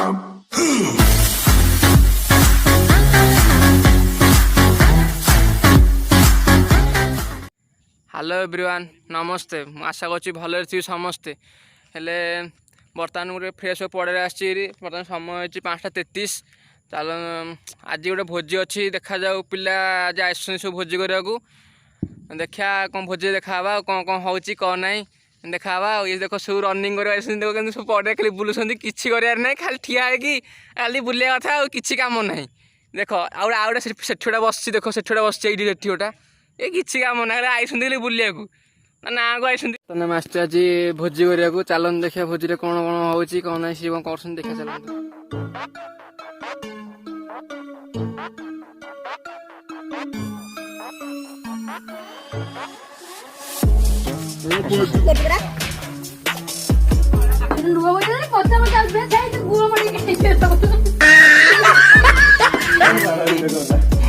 hello everyone नमस्ते आशा करूँ भले थी समस्ते हेले बर्तमान गोटे फ्रेश पड़े बर्तमान समय हो 5:33 चल आज गोटे भोजी अच्छी देखा जाऊ पिला आज आस सब भोजी करने को देखा कौन भोजी देखा कौन कौन हो कौन ना देखा ये देख सब रनिंग कर सब पड़े खाली बुलूँ किसी कर खाली ठिया है खाली बुलिया कथा कि कम ना देख आउे सेठुटा बस देख सेठुटा बस गोटा ये किसी काम ना आई बुलिया ना को आई आसते आज भोजी करने चलन देखिए भोजी कौन कौन हो कौन ना सी कौन कर देखा चलते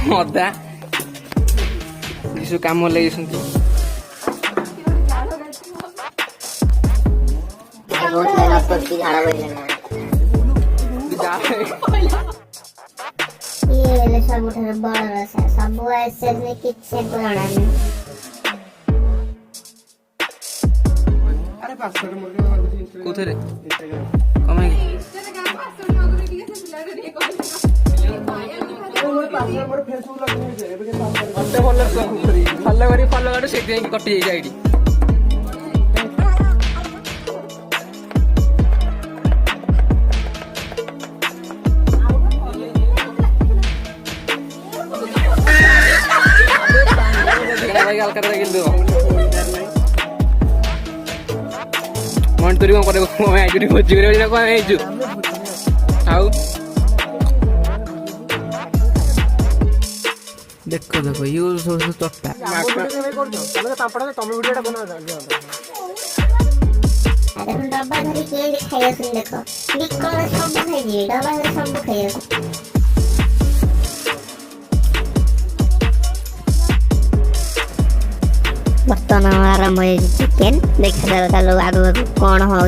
मदा किसी काम लगे फॉलो कर कटि जाए आईडी मन तुरी कौन भोजी देखो देखो ये चट्टा बर्तमान आरंभ हो चिकेन देखा चलो आग कौन हो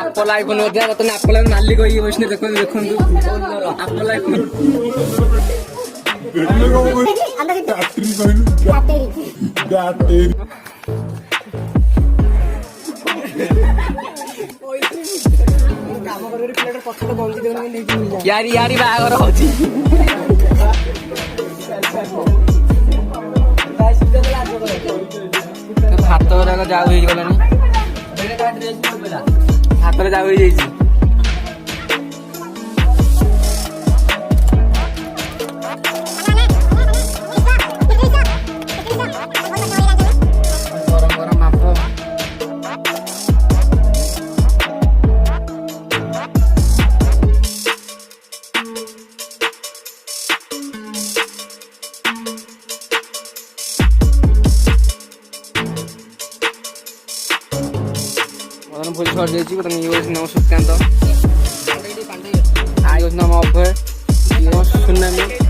आपल आईफोन आपल मालिक बस देखो देखो आपल आईफोन यारी यारी बागर हो हाथ जाऊ गलानी हाथ में जाऊ भोज छड़ जाइए नाम सुकांत आगे नाम अभय सुनामी